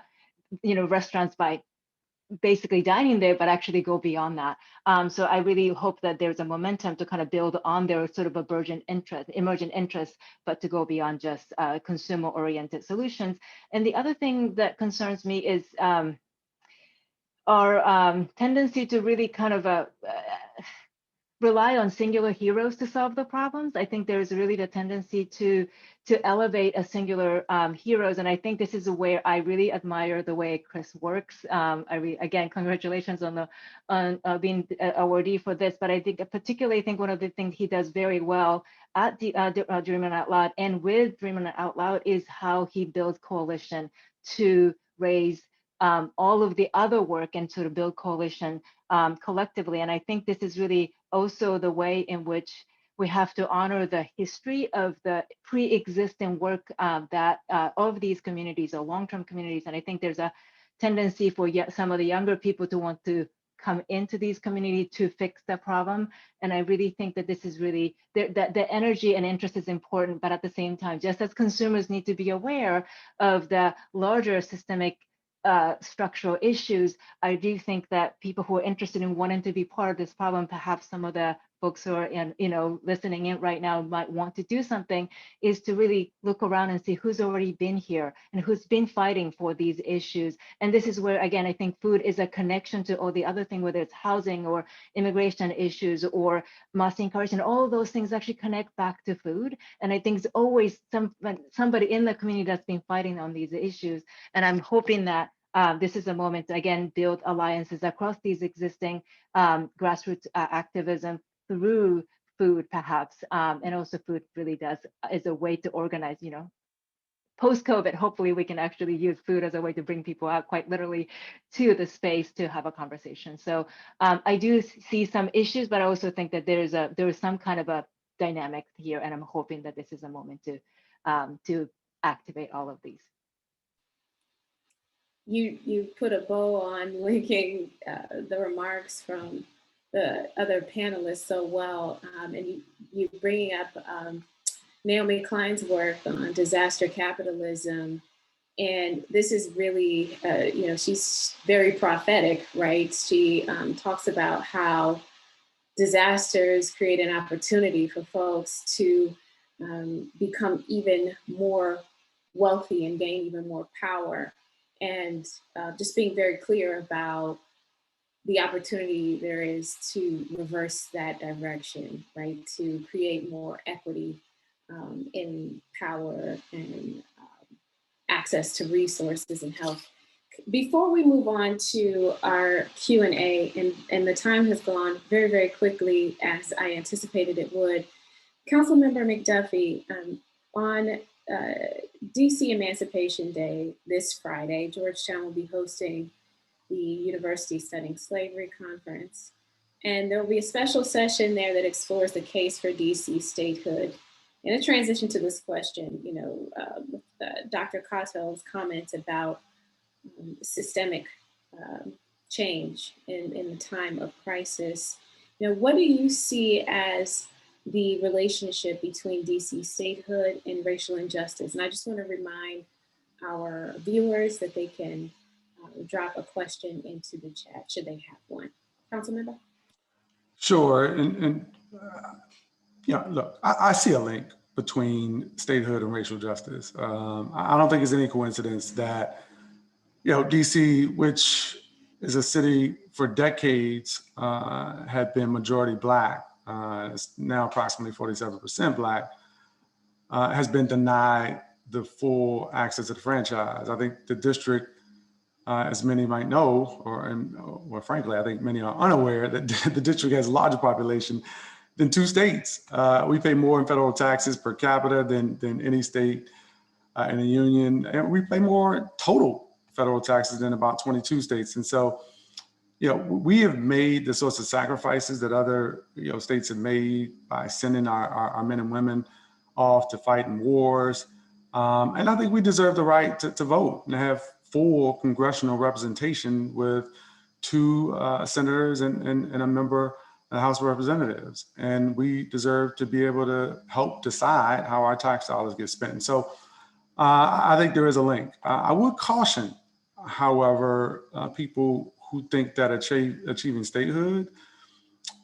restaurants by basically dining there, but actually go beyond that. So I really hope that there's a momentum to kind of build on their sort of emergent interest, but to go beyond just consumer-oriented solutions. And the other thing that concerns me is our tendency to really kind of rely on singular heroes to solve the problems. I think there's really the tendency to elevate a singular heroes, and I think this is where I really admire the way Chris works. Again, congratulations on being awardee for this. But I think particularly one of the things he does very well at Dreaming Out Loud and with Dreaming Out Loud is how he builds coalition to raise all of the other work and sort of build coalition collectively. And I think this is really also the way in which we have to honor the history of the pre-existing work that of these communities or long-term communities. And I think there's a tendency for some of the younger people to want to come into these communities to fix the problem. And I really think that this is really, that the energy and interest is important, but at the same time, just as consumers need to be aware of the larger systemic structural issues, I do think that people who are interested in wanting to be part of this problem, perhaps some of the folks who are listening in right now might want to do something, is to really look around and see who's already been here and who's been fighting for these issues. And this is where, again, I think food is a connection to all the other thing, whether it's housing or immigration issues or mass incarceration, all of those things actually connect back to food. And I think it's always somebody in the community that's been fighting on these issues. And I'm hoping that this is a moment to, again, build alliances across these existing grassroots activism through food, perhaps. And also food really is a way to organize, post-COVID, hopefully we can actually use food as a way to bring people out quite literally to the space to have a conversation. So I do see some issues, but I also think that there is some kind of a dynamic here, and I'm hoping that this is a moment to activate all of these. You put a bow on linking the remarks from the other panelists so well, and you bringing up Naomi Klein's work on disaster capitalism, and this is really, she's very prophetic, right? She talks about how disasters create an opportunity for folks to become even more wealthy and gain even more power. And just being very clear about the opportunity there is to reverse that direction, right? To create more equity in power and access to resources and health. Before we move on to our Q&A, and the time has gone very, very quickly as I anticipated it would, Councilmember McDuffie, on DC Emancipation Day this Friday, Georgetown will be hosting the University Studying Slavery Conference. And there will be a special session there that explores the case for DC statehood. In a transition to this question, Dr. Cotto's comments about systemic change in the time of crisis, what do you see as the relationship between DC statehood and racial injustice? And I just want to remind our viewers that they can drop a question into the chat should they have one. Councilmember? Sure, and look, I see a link between statehood and racial justice. I don't think it's any coincidence that, DC, which is a city for decades had been majority Black, it's now approximately 47% Black, has been denied the full access to the franchise. I think the district, as many might know, or frankly, I think many are unaware that the district has a larger population than 2 states. We pay more in federal taxes per capita than any state in the union, and we pay more total federal taxes than about 22 states. And so, we have made the sorts of sacrifices that other states have made by sending our men and women off to fight in wars. And I think we deserve the right to vote and have full congressional representation with 2 senators and a member of the House of Representatives. And we deserve to be able to help decide how our tax dollars get spent. And so I think there is a link. I would caution, however, people who think that achieving statehood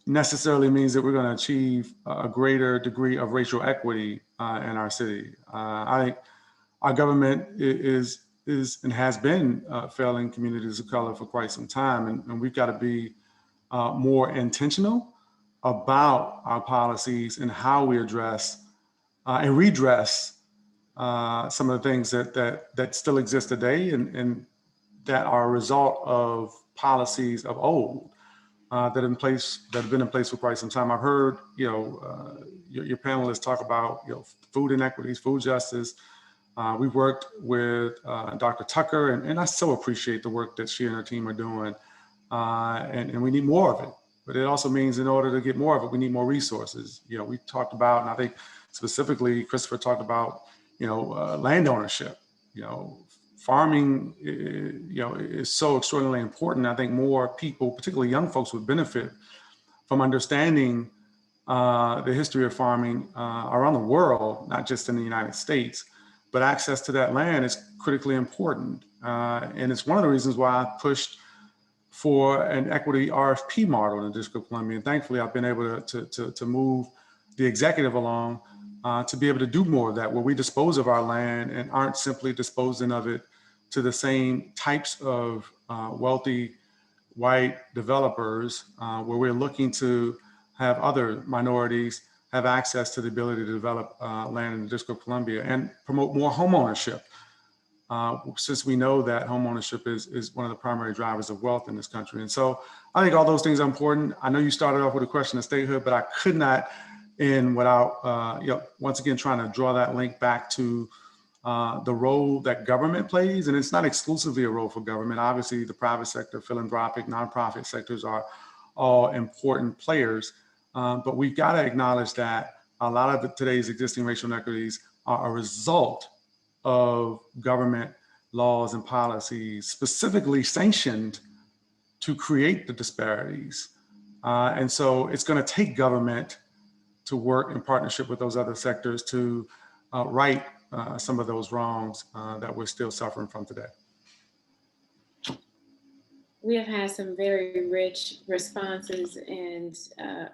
necessarily means that we're going to achieve a greater degree of racial equity in our city. I think our government is and has been failing communities of color for quite some time, and we've got to be more intentional about our policies and how we address and redress some of the things that still exist today and that are a result of policies of old that have been in place for quite some time. I've heard, your panelists talk about, food inequities, food justice. We've worked with Dr. Tucker, and I so appreciate the work that she and her team are doing. And we need more of it. But it also means in order to get more of it, we need more resources. We talked about, and I think specifically Christopher talked about, land ownership. Farming, is so extraordinarily important. I think more people, particularly young folks, would benefit from understanding the history of farming around the world, not just in the United States, but access to that land is critically important. And it's one of the reasons why I pushed for an equity RFP model in the District of Columbia. And thankfully, I've been able to move the executive along to be able to do more of that, where we dispose of our land and aren't simply disposing of it to the same types of wealthy white developers, where we're looking to have other minorities have access to the ability to develop land in the District of Columbia and promote more home ownership. Since we know that home ownership is one of the primary drivers of wealth in this country. And so I think all those things are important. I know you started off with a question of statehood, but I could not end without, once again, trying to draw that link back to the role that government plays. And it's not exclusively a role for government. Obviously, the private sector, philanthropic, nonprofit sectors are all important players. But we've got to acknowledge that a lot of today's existing racial inequities are a result of government laws and policies specifically sanctioned to create the disparities. And so it's going to take government to work in partnership with those other sectors to right some of those wrongs that we're still suffering from today. We have had some very rich responses and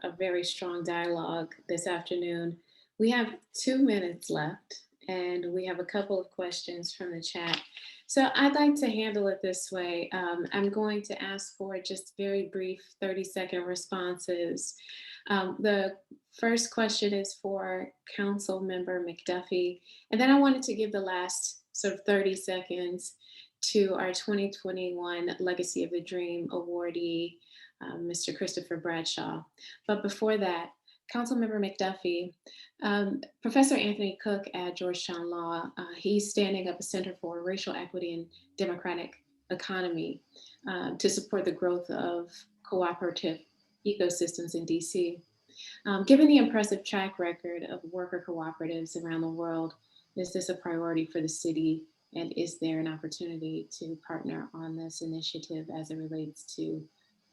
a very strong dialogue this afternoon. We have 2 minutes left, and we have a couple of questions from the chat. So I'd like to handle it this way. I'm going to ask for just very brief 30-second responses. The first question is for Council Member McDuffie, and then I wanted to give the last sort of 30 seconds to our 2021 Legacy of the Dream awardee, Mr. Christopher Bradshaw. But before that, Councilmember McDuffie, Professor Anthony Cook at Georgetown Law, he's standing up a Center for Racial Equity and Democratic Economy to support the growth of cooperative ecosystems in DC. Given the impressive track record of worker cooperatives around the world, is this a priority for the city? And is there an opportunity to partner on this initiative as it relates to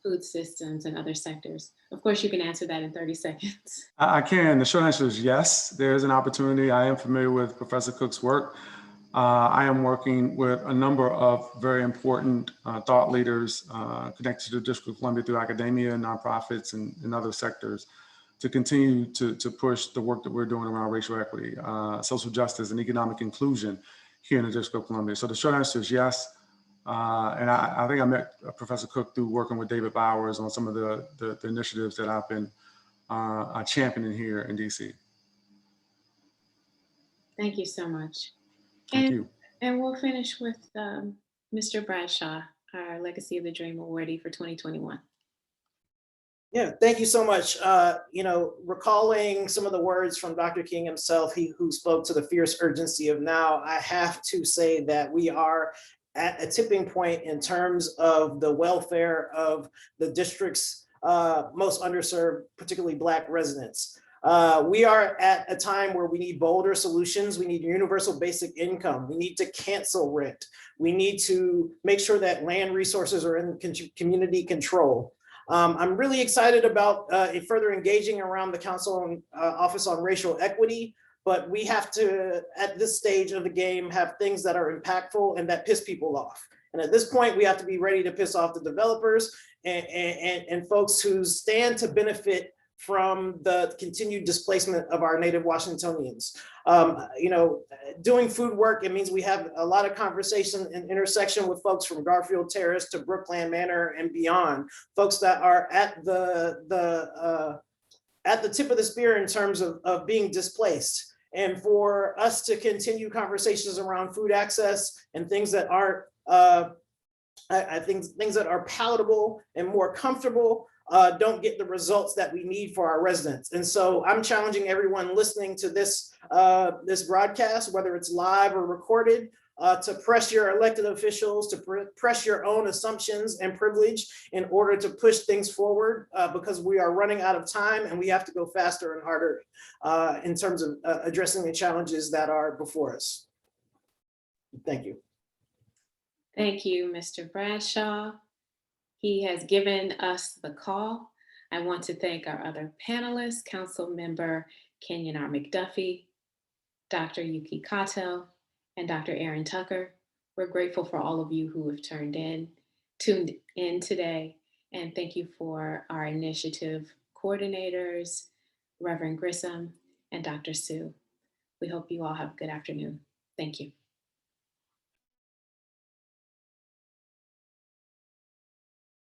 food systems and other sectors? Of course, you can answer that in 30 seconds. I can. The short answer is yes, there is an opportunity. I am familiar with Professor Cook's work. I am working with a number of very important thought leaders connected to the District of Columbia through academia, nonprofits, and other sectors to continue to push the work that we're doing around racial equity, social justice, and economic inclusion here in the District of Columbia. So the short answer is yes. And I think I met Professor Cook through working with David Bowers on some of the initiatives that I've been championing here in DC. Thank you so much. Thank you. And we'll finish with Mr. Bradshaw, our Legacy of the Dream awardee for 2021. Yeah, thank you so much. Recalling some of the words from Dr. King himself, who spoke to the fierce urgency of now, I have to say that we are at a tipping point in terms of the welfare of the district's most underserved, particularly Black residents. We are at a time where we need bolder solutions. We need universal basic income. We need to cancel rent. We need to make sure that land resources are in community control. I'm really excited about further engaging around the Council Office on Racial Equity, but we have to, at this stage of the game, have things that are impactful and that piss people off. And at this point, we have to be ready to piss off the developers and folks who stand to benefit from the continued displacement of our native Washingtonians. Doing food work, it means we have a lot of conversation and intersection with folks from Garfield Terrace to Brookland Manor and beyond, folks that are at the tip of the spear in terms of being displaced. And for us to continue conversations around food access and things that aren't, I think things that are palatable and more comfortable don't get the results that we need for our residents. And so I'm challenging everyone listening to this broadcast, whether it's live or recorded, to press your elected officials, to press your own assumptions and privilege in order to push things forward, because we are running out of time and we have to go faster and harder in terms of addressing the challenges that are before us. Thank you. Thank you, Mr. Bradshaw. He has given us the call. I want to thank our other panelists, Council Member Kenyon R. McDuffie, Dr. Yuki Kato, and Dr. Erin Tucker. We're grateful for all of you who have tuned in today. And thank you for our initiative coordinators, Reverend Grissom and Dr. Sue. We hope you all have a good afternoon. Thank you.